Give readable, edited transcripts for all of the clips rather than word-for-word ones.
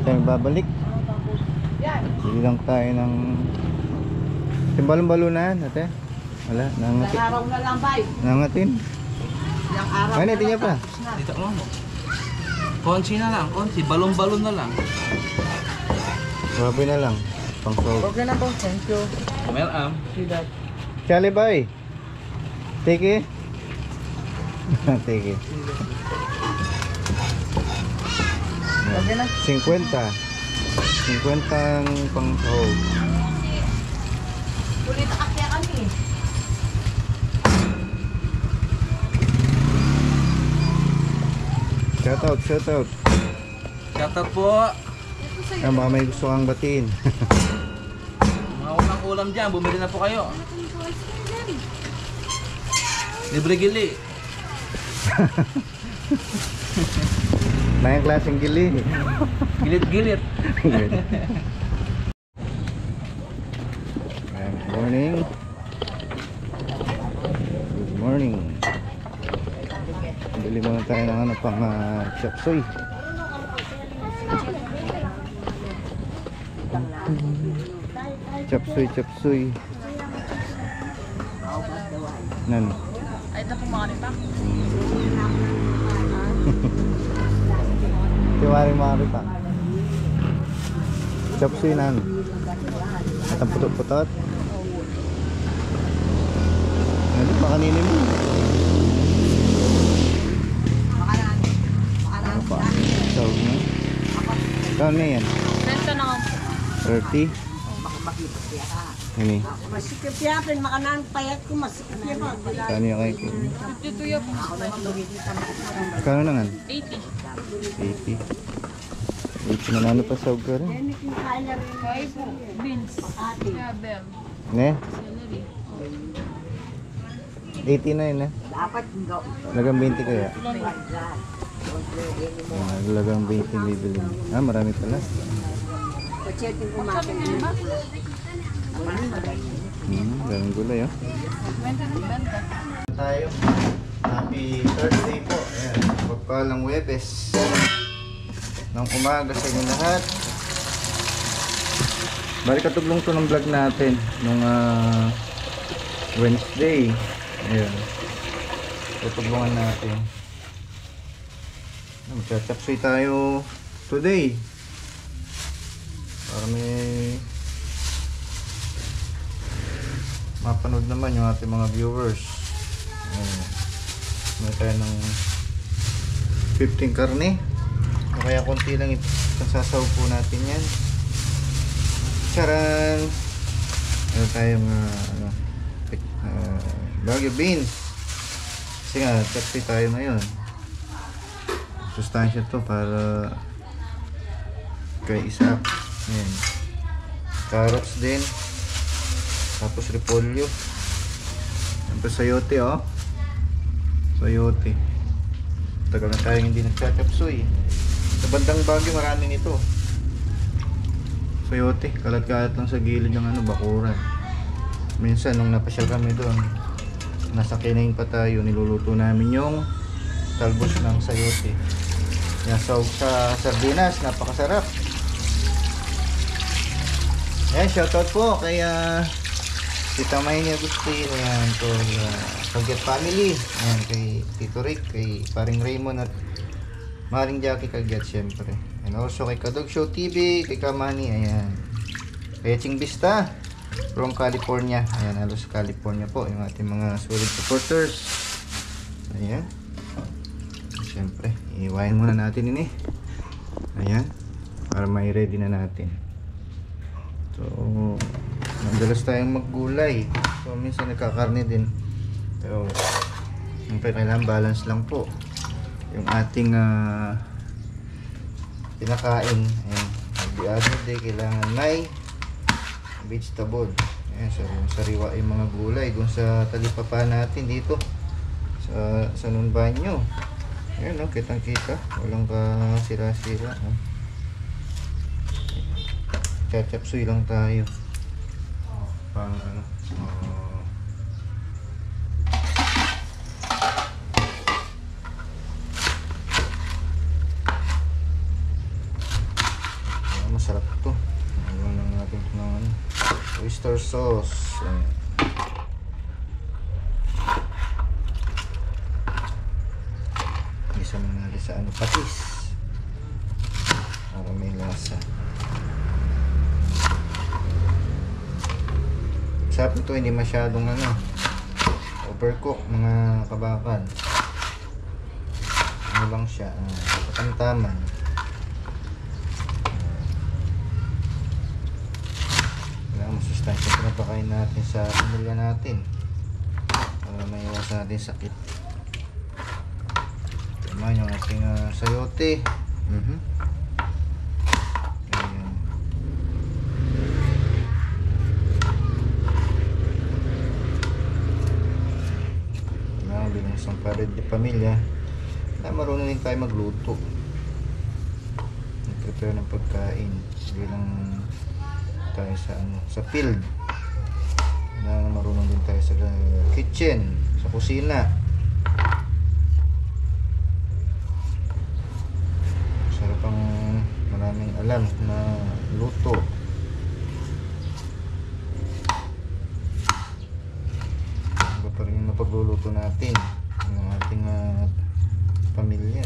tayo babalik. Bili lang tayo ng timbalong-balunan, ate. Wala, nangatin. Ilang araw na lang, bay. Nangatin. Ilang araw Ay, na natin niya pa. Dito mo. Konsi na lang, konsi. Balon-balon na lang. Grabe na lang. Pang sahog. Okay na po, thank you. Melam. See that. Chale bay. Tiki. Tiki. Okay na. 50. 50 ang pang sahog. Ulit akya kami. Shout out, shout out. Shoutout po. Ah, baka may gusto kang batiin. Mga unang ulam dyan, bumili na po kayo. Libre gili. Mayang klaseng gili. Gilit-gilit. Good morning. Good morning. Bili muna tayo ng ano pang chop suey. Chop suey, chop suey. Nan. Ay, ito kumakain pa. Tiwari-mari pa. Chop suey nan. At ang putot-putot. Ano pa kanina mo? Ano pa? Sahog na. Saan na yan? Benta na ako. 30? Ini. Masikip yapin, makanan payat ko masikip yapin. Saan yung kay Kim? 52 yapin. Kano na nga? 80. 80. 80 na nano pa sahog ka rin. Kaya po, beans. Kaya bell. Ne? Celery. 80 na yun eh. Lagang 20 kaya? Lagang 20 bibili. Ah, marami pala. Daming gulay oh. Benta. Tayo. Happy Thursday po. Ayan. Pagpalang Webes. Nang umaga sa inyo lahat. Balik katuglong to ng vlog natin nung Wednesday. Ayan. Tutulungan natin. Magcha-chapsuy tayo today. Para may mapanood naman yung ating mga viewers. Ayan. May tayo ng 15 karne. O kaya konti lang itong sasaw po natin yan. Charan! Ano tayong Baguio beans. Kasi nga, chapsuy tayo ngayon. Sustansya to para kay Isaac. Ayan. Carrots din. Tapos repolyo. Tapos sayote oh. Sayote. Tagal na tayo hindi nagchachapsuy. Sa bandang Baguio maraming ito. Sayote. Kalat-kalat lang sa gilid ng bakuran. Minsan nung napasyal kami doon, nasa Kinain pa tayo, niluluto namin yung talbos ng sayote. Sahog sa sardinas, napakasarap. Ayan, shoutout po kay Tita Mayne Agustin, ayan, to Kagyat family, ayan, kay Tito Rick, kay Paring Raymond at Maring Jackie Kagyat syempre. And also kay Kadog Show TV, kay Kamani, ayan. Kay Ching Vista from California, ayan, halos California po yung ating mga solid supporters. Ayan. Siyempre, iiwain muna natin ini. Ayan. Para may ready na natin. So, madalas tayong maggulay. So, minsan nagkakarne din. Pero, siyempre, kailangan balance lang po. Yung ating pinakain. Ayan. Every other day, kailangan may vegetable. Ayan. So, sariwa yung mga gulay. Kung sa talipapa natin dito. Sa Nunbanyo. Ayan, no? Kitang-kita. Walang sira-sira. No? Chachapsuy lang tayo. Pang ano. masarap to. Ayun lang natin ito ng ano, oyster sauce. Ayan. Isa mo natin sa ano, patis para may lasa. Sarap ito, hindi masyadong ano, overcook mga kabakal. Ano lang siya, katamtaman. Kailangan masustansya ito na pakain natin sa pamilya natin para may iwasan natin sakit. Tama yung ating sayote. Ayan. Bilang isang pared de pamilya na marunong din tayo magluto, mag-prepare ng pagkain bilang tayo sa ano, sa field na marunong din tayo sa kitchen, sa kusina. Sarap ang maraming alam na luto. Iba pa rin yung napagluluto natin ng ating pamilya.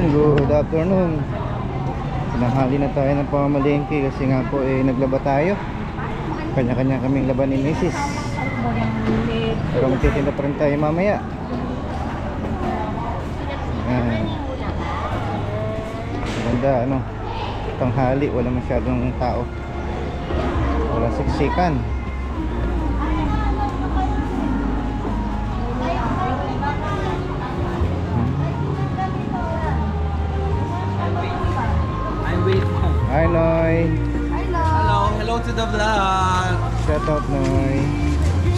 Good afternoon. Tinanghali na tayo ng pamamalengke kasi nga po naglaba tayo. Kanya-kanya kaming laban ni Mrs. Pero magtitinda pa rin tayo mamaya. Ganda ano, tanghali, wala masyadong tao. Wala siksikan. Hi Noy. Hello to the vlog. Shout out Noy.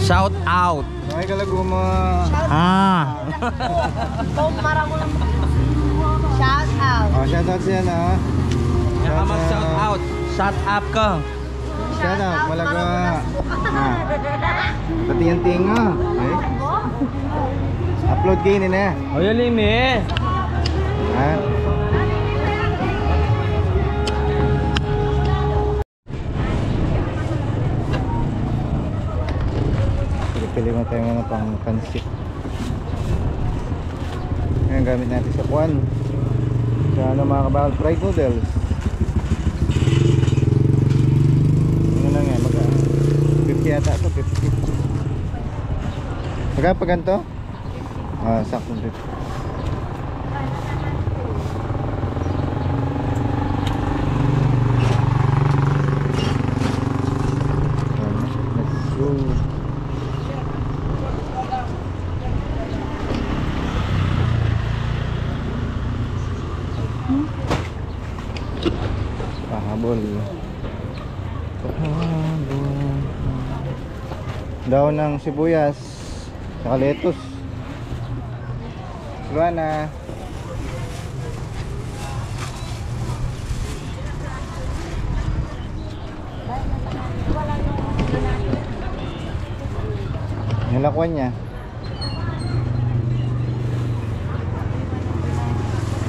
Shout out. Noy Kalaguma. Shout out. Oh, shout out siya na. Kaya mag shout out. Shut up ka. Shout out Malaga. Pati yung tinga. Upload kayo na. O yun limi. Pili mo tayo mga pang pansit. Ngayon gamit natin sa kuwan. Ano mga kabakal, fried noodles. Ano lang yan, 50 yata ito, 50. Magkano pa ganito? Saktong 50. Let's go. Pahabol. Daw ng sibuyas saka lettuce. Luana. Nilakwan niya.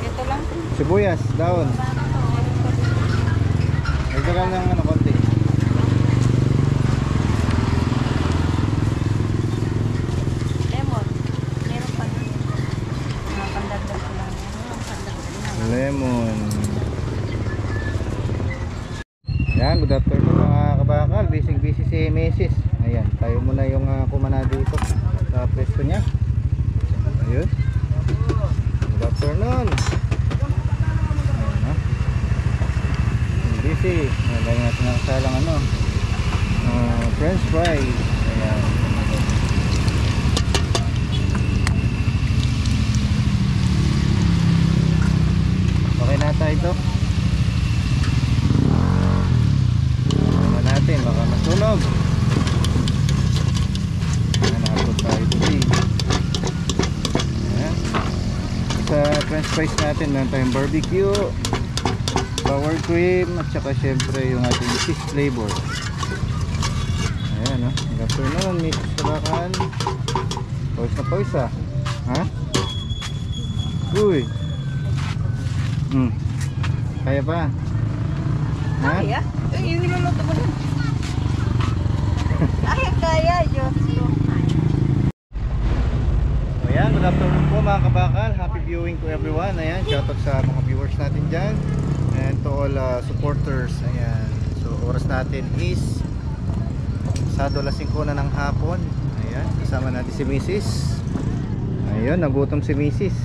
Ito lang. Sibuyas, daon. Nagdagan ng ano, konti. Lemon. Meron pa doon. Mga pandagdag ko lang. Lemon. Yan, good afternoon mga kabakal. Busy si Mrs. Ayan, tayo muna yung kumana dito sa pwesto niya. Ayun. Good afternoon. Ayan, ha? Busy. Dahil natin nakasalang ano, french fries. Ayan. Okay na tayo ito. Ano natin, baka masunog. Nanapot tayo ito. Ayan. Sa french fries natin, meron tayong barbecue, sour cream, at saka syempre yung ating cheese flavor. Ayan, no? Good afternoon, Miss Sabakan. Pawis na pawis, ha? Uy. Kaya pa? Ha? Kaya? Yung niluluto mo dun. Kaya, Diyos ko. Ayan, good afternoon po mga kabakal. Happy viewing to everyone. Ayan, shoutout sa mga viewers natin dyan. And to all supporters. Ayan, so oras natin is Sado 5 na ng hapon. Ayan, kasama natin si Mrs. Ayun, nagutom si Mrs.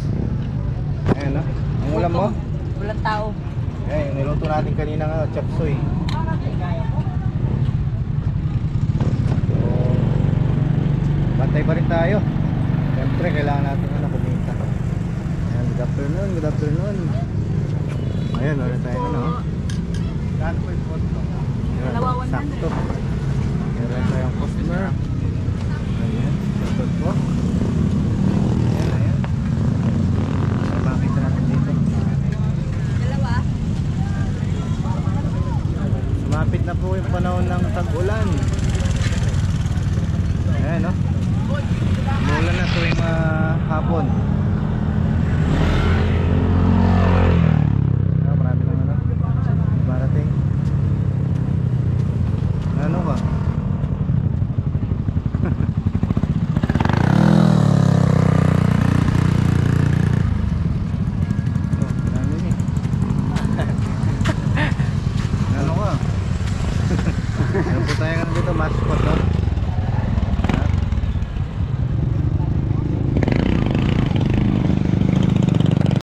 Ayan, no? Ang ulam mo? Walang tao. Ayan, yung niluto natin kanina nga, chop suey. So, bantay pa rin tayo. Siyempre, kailangan natin kumita. Ayan, good afternoon, good afternoon. Ayan, wala tayo ano. Saan po yung photo? Dalawa, 100. Sakto. Meron tayong customer. Ayan, shoutout po. Ayan, ayan. Ayan, makita natin dito. Dalawa? Sumapit na po yung panahon ng tag-ulan.